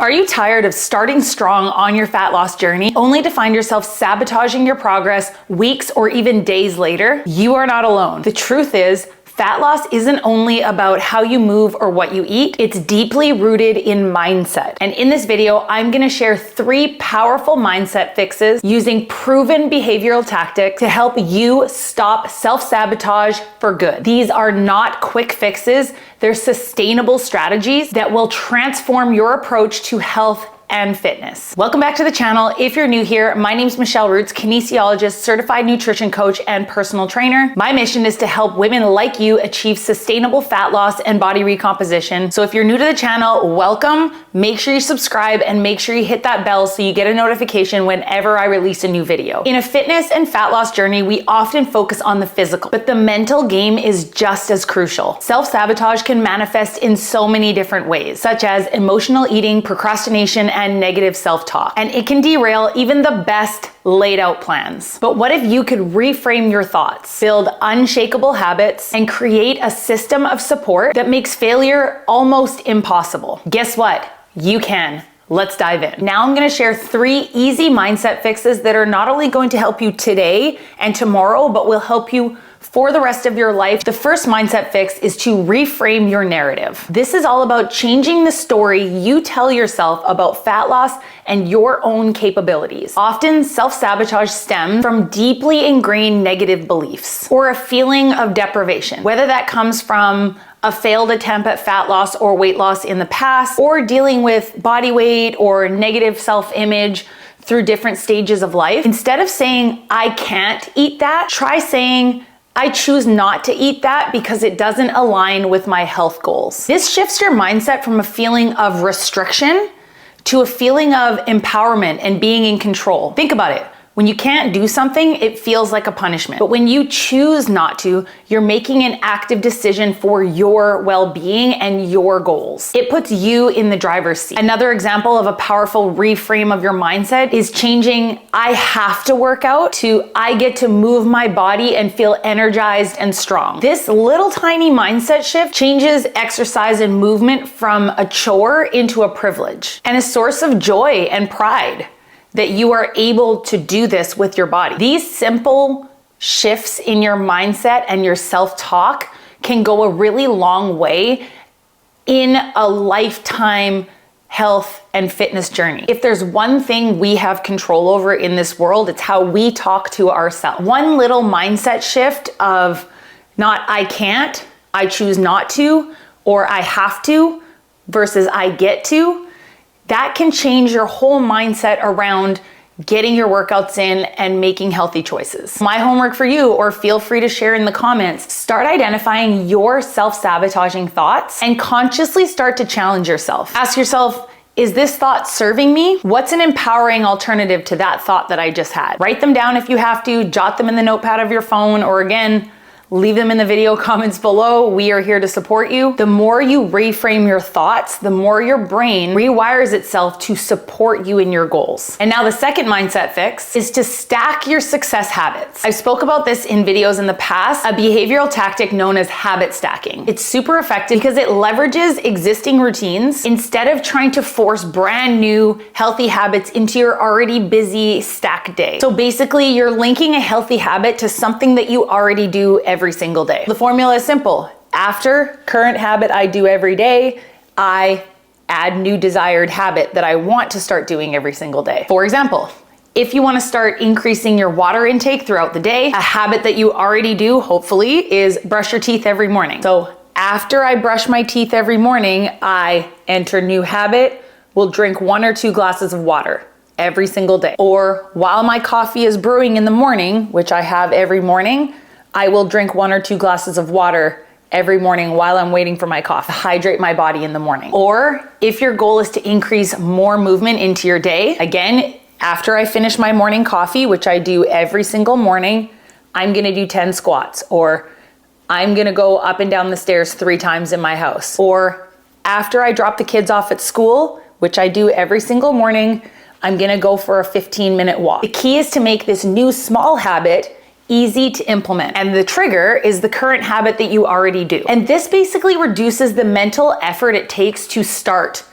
Are you tired of starting strong on your fat loss journey only to find yourself sabotaging your progress weeks or even days later? You are not alone. The truth is, fat loss isn't only about how you move or what you eat, it's deeply rooted in mindset. And in this video, I'm gonna share 3 powerful mindset fixes using proven behavioral tactics to help you stop self-sabotage for good. These are not quick fixes, they're sustainable strategies that will transform your approach to health and fitness. Welcome back to the channel. If you're new here, my name's Michelle Roots, kinesiologist, certified nutrition coach, and personal trainer. My mission is to help women like you achieve sustainable fat loss and body recomposition. So if you're new to the channel, welcome. Make sure you subscribe and make sure you hit that bell so you get a notification whenever I release a new video. In a fitness and fat loss journey, we often focus on the physical, but the mental game is just as crucial. Self-sabotage can manifest in so many different ways, such as emotional eating, procrastination, and negative self-talk. And it can derail even the best laid out plans. But what if you could reframe your thoughts, build unshakable habits, and create a system of support that makes failure almost impossible? Guess what? You can. Let's dive in. Now I'm gonna share 3 easy mindset fixes that are not only going to help you today and tomorrow, but will help you for the rest of your life. The first mindset fix is to reframe your narrative. This is all about changing the story you tell yourself about fat loss and your own capabilities. Often self-sabotage stems from deeply ingrained negative beliefs or a feeling of deprivation, whether that comes from a failed attempt at fat loss or weight loss in the past, or dealing with body weight or negative self-image through different stages of life. Instead of saying, I can't eat that, try saying, I choose not to eat that because it doesn't align with my health goals. This shifts your mindset from a feeling of restriction to a feeling of empowerment and being in control. Think about it. When you can't do something, it feels like a punishment. But when you choose not to, you're making an active decision for your well-being and your goals. It puts you in the driver's seat. Another example of a powerful reframe of your mindset is changing I have to work out to I get to move my body and feel energized and strong. This little tiny mindset shift changes exercise and movement from a chore into a privilege and a source of joy and pride that you are able to do this with your body. These simple shifts in your mindset and your self-talk can go a really long way in a lifetime health and fitness journey. If there's one thing we have control over in this world, it's how we talk to ourselves. One little mindset shift of not I can't, I choose not to, or I have to versus I get to, that can change your whole mindset around getting your workouts in and making healthy choices. My homework for you, or feel free to share in the comments, start identifying your self-sabotaging thoughts and consciously start to challenge yourself. Ask yourself, is this thought serving me? What's an empowering alternative to that thought that I just had? Write them down if you have to, jot them in the notepad of your phone, or again, leave them in the video comments below. We are here to support you. The more you reframe your thoughts, the more your brain rewires itself to support you in your goals. And now the second mindset fix is to stack your success habits. I spoke about this in videos in the past, a behavioral tactic known as habit stacking. It's super effective because it leverages existing routines instead of trying to force brand new healthy habits into your already busy stacked day. So basically you're linking a healthy habit to something that you already do every single day. The formula is simple. After current habit I do every day, I add new desired habit that I want to start doing every single day. For example, if you want to start increasing your water intake throughout the day, a habit that you already do, hopefully, is brush your teeth every morning. So after I brush my teeth every morning, I enter new habit, will drink 1 or 2 glasses of water every single day. Or while my coffee is brewing in the morning, which I have every morning, I will drink 1 or 2 glasses of water every morning while I'm waiting for my coffee, hydrate my body in the morning. Or if your goal is to increase more movement into your day, again, after I finish my morning coffee, which I do every single morning, I'm gonna do 10 squats, or I'm gonna go up and down the stairs 3 times in my house. Or after I drop the kids off at school, which I do every single morning, I'm gonna go for a 15-minute walk. The key is to make this new small habit easy to implement. And the trigger is the current habit that you already do. And this basically reduces the mental effort it takes to start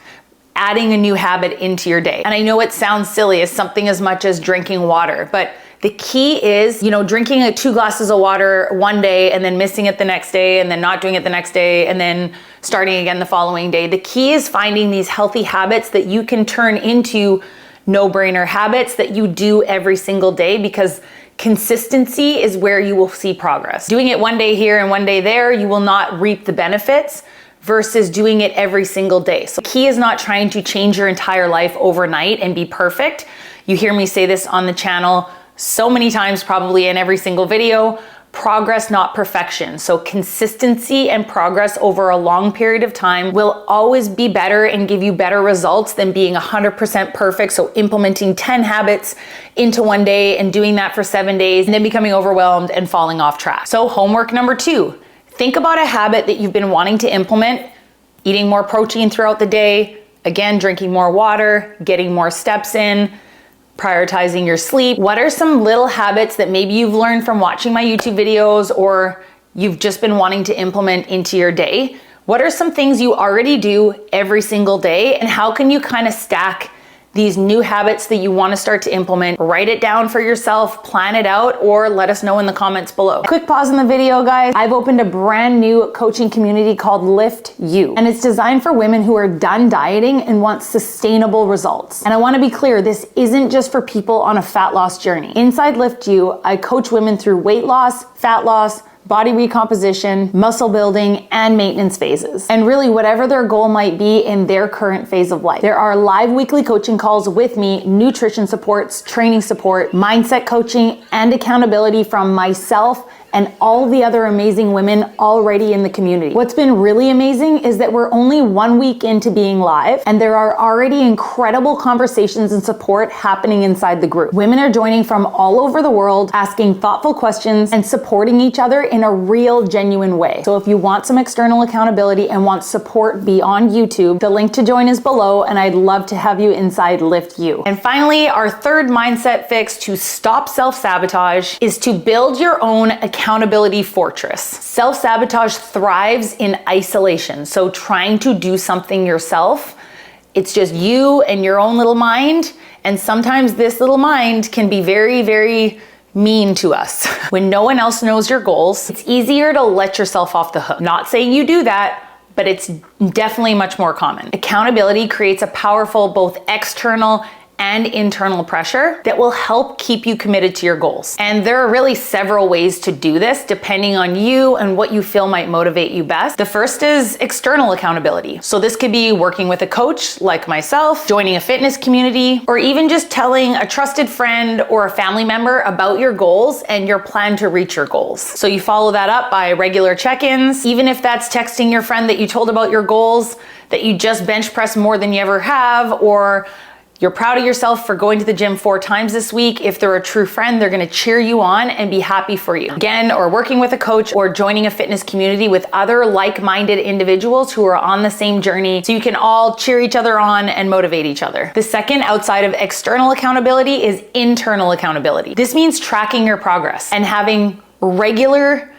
adding a new habit into your day. And I know it sounds silly as something as much as drinking water, but the key is, drinking 2 glasses of water one day and then missing it the next day and then not doing it the next day and then starting again the following day. The key is finding these healthy habits that you can turn into no-brainer habits that you do every single day, because consistency is where you will see progress. Doing it one day here and one day there, you will not reap the benefits versus doing it every single day. So the key is not trying to change your entire life overnight and be perfect. You hear me say this on the channel so many times, probably in every single video: progress, not perfection. So consistency and progress over a long period of time will always be better and give you better results than being 100% perfect. So implementing 10 habits into one day and doing that for 7 days and then becoming overwhelmed and falling off track. So homework number 2, think about a habit that you've been wanting to implement: eating more protein throughout the day, again, drinking more water, getting more steps in, prioritizing your sleep. What are some little habits that maybe you've learned from watching my YouTube videos or you've just been wanting to implement into your day? What are some things you already do every single day, and how can you kind of stack these new habits that you want to start to implement? Write it down for yourself, plan it out, or let us know in the comments below. Quick pause in the video, guys. I've opened a brand new coaching community called Lift You, and it's designed for women who are done dieting and want sustainable results. And I want to be clear, this isn't just for people on a fat loss journey. Inside Lift You, I coach women through weight loss, fat loss, body recomposition, muscle building, and maintenance phases. And really, whatever their goal might be in their current phase of life. There are live weekly coaching calls with me, nutrition supports, training support, mindset coaching, and accountability from myself and all the other amazing women already in the community. What's been really amazing is that we're only 1 week into being live, and there are already incredible conversations and support happening inside the group. Women are joining from all over the world, asking thoughtful questions and supporting each other in a real, genuine way. So if you want some external accountability and want support beyond YouTube, the link to join is below, and I'd love to have you inside Lift You. And finally, our third mindset fix to stop self-sabotage is to build your own accountability fortress. Self-sabotage thrives in isolation. So trying to do something yourself, it's just you and your own little mind. And sometimes this little mind can be very, very mean to us. When no one else knows your goals, it's easier to let yourself off the hook. Not saying you do that, but it's definitely much more common. Accountability creates a powerful, both external and internal pressure that will help keep you committed to your goals. And there are really several ways to do this depending on you and what you feel might motivate you best. The first is external accountability. So this could be working with a coach like myself, joining a fitness community, or even just telling a trusted friend or a family member about your goals and your plan to reach your goals. So you follow that up by regular check-ins, even if that's texting your friend that you told about your goals, that you just bench press more than you ever have, or you're proud of yourself for going to the gym 4 times this week. If they're a true friend, they're gonna cheer you on and be happy for you. Again, or working with a coach or joining a fitness community with other like-minded individuals who are on the same journey, so you can all cheer each other on and motivate each other. The second, outside of external accountability, is internal accountability. This means tracking your progress and having regular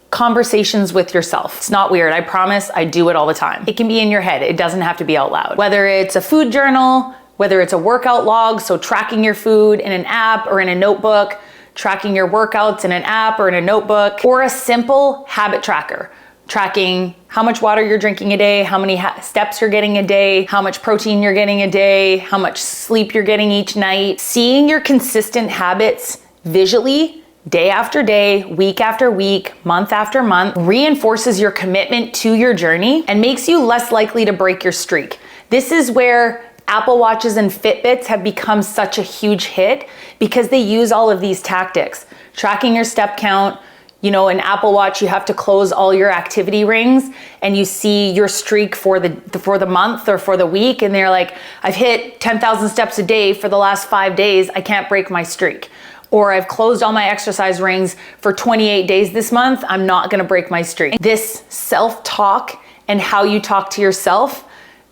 conversations with yourself. It's not weird, I promise, I do it all the time. It can be in your head, it doesn't have to be out loud. Whether it's a food journal, whether it's a workout log, so tracking your food in an app or in a notebook, tracking your workouts in an app or in a notebook, or a simple habit tracker, tracking how much water you're drinking a day, how many steps you're getting a day, how much protein you're getting a day, how much sleep you're getting each night. Seeing your consistent habits visually, day after day, week after week, month after month, reinforces your commitment to your journey and makes you less likely to break your streak. This is where Apple Watches and Fitbits have become such a huge hit, because they use all of these tactics. Tracking your step count, in Apple Watch, you have to close all your activity rings and you see your streak for the month or for the week. And they're like, I've hit 10,000 steps a day for the last 5 days. I can't break my streak. Or I've closed all my exercise rings for 28 days this month. I'm not gonna break my streak. This self-talk and how you talk to yourself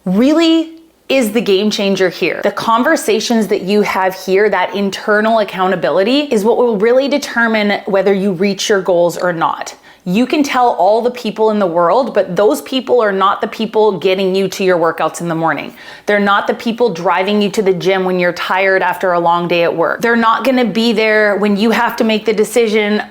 really is the game changer here. The conversations that you have here, that internal accountability, is what will really determine whether you reach your goals or not. You can tell all the people in the world, but those people are not the people getting you to your workouts in the morning. They're not the people driving you to the gym when you're tired after a long day at work. They're not gonna be there when you have to make the decision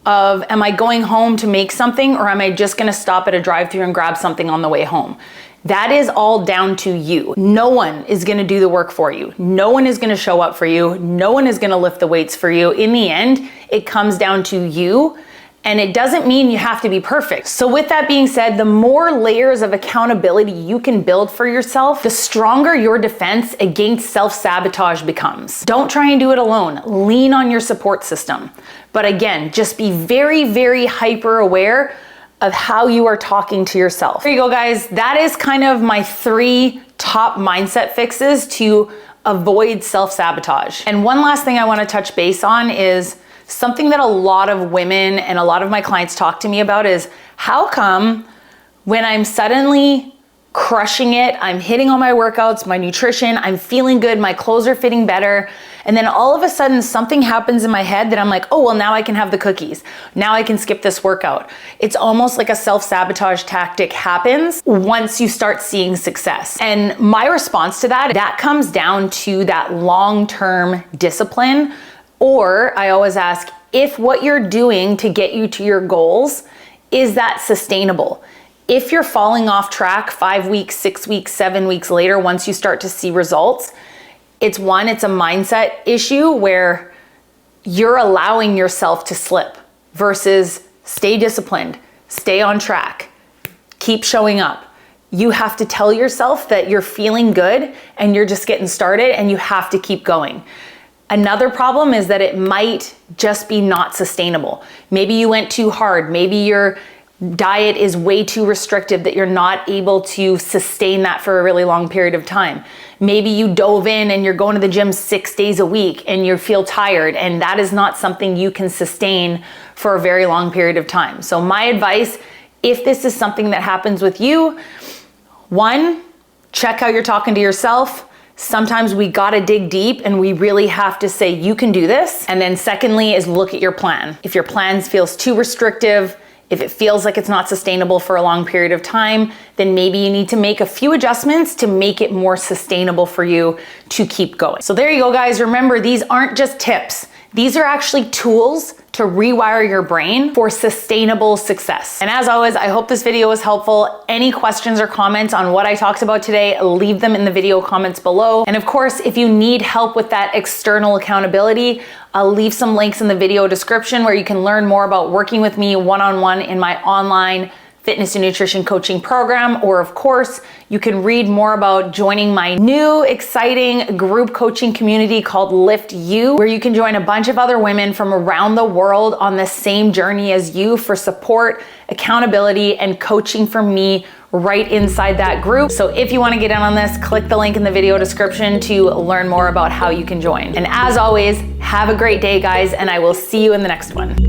of, am I going home to make something, or am I just gonna stop at a drive-thru and grab something on the way home? That is all down to you. No one is gonna do the work for you. No one is gonna show up for you. No one is gonna lift the weights for you. In the end, it comes down to you, and it doesn't mean you have to be perfect. So with that being said, the more layers of accountability you can build for yourself, the stronger your defense against self-sabotage becomes. Don't try and do it alone. Lean on your support system. But again, just be very, very hyper aware of how you are talking to yourself. There you go, guys. That is kind of my 3 top mindset fixes to avoid self-sabotage. And one last thing I want to touch base on is something that a lot of women and a lot of my clients talk to me about is, how come when I'm suddenly crushing it, I'm hitting all my workouts, my nutrition, I'm feeling good, my clothes are fitting better, and then all of a sudden something happens in my head that I'm like, oh, well, now I can have the cookies. Now I can skip this workout. It's almost like a self-sabotage tactic happens once you start seeing success. And my response to that comes down to that long-term discipline. Or I always ask, if what you're doing to get you to your goals, is that sustainable? If you're falling off track 5 weeks, 6 weeks, 7 weeks later, once you start to see results, it's a mindset issue where you're allowing yourself to slip versus stay disciplined, stay on track, keep showing up. You have to tell yourself that you're feeling good and you're just getting started and you have to keep going. Another problem is that it might just be not sustainable. Maybe you went too hard. Maybe your diet is way too restrictive that you're not able to sustain that for a really long period of time. Maybe you dove in and you're going to the gym 6 days a week and you feel tired, and that is not something you can sustain for a very long period of time. So my advice, if this is something that happens with you, 1, check how you're talking to yourself. Sometimes we gotta dig deep and we really have to say, you can do this. And then secondly is look at your plan. If your plan feels too restrictive, if it feels like it's not sustainable for a long period of time, then maybe you need to make a few adjustments to make it more sustainable for you to keep going. So there you go, guys. Remember, these aren't just tips. These are actually tools to rewire your brain for sustainable success. And as always, I hope this video was helpful. Any questions or comments on what I talked about today, leave them in the video comments below. And of course, if you need help with that external accountability, I'll leave some links in the video description where you can learn more about working with me one-on-one in my online fitness and nutrition coaching program. Or of course, you can read more about joining my new exciting group coaching community called Lift You, where you can join a bunch of other women from around the world on the same journey as you for support, accountability, and coaching from me right inside that group. So if you want to get in on this, click the link in the video description to learn more about how you can join. And as always, have a great day, guys, and I will see you in the next one.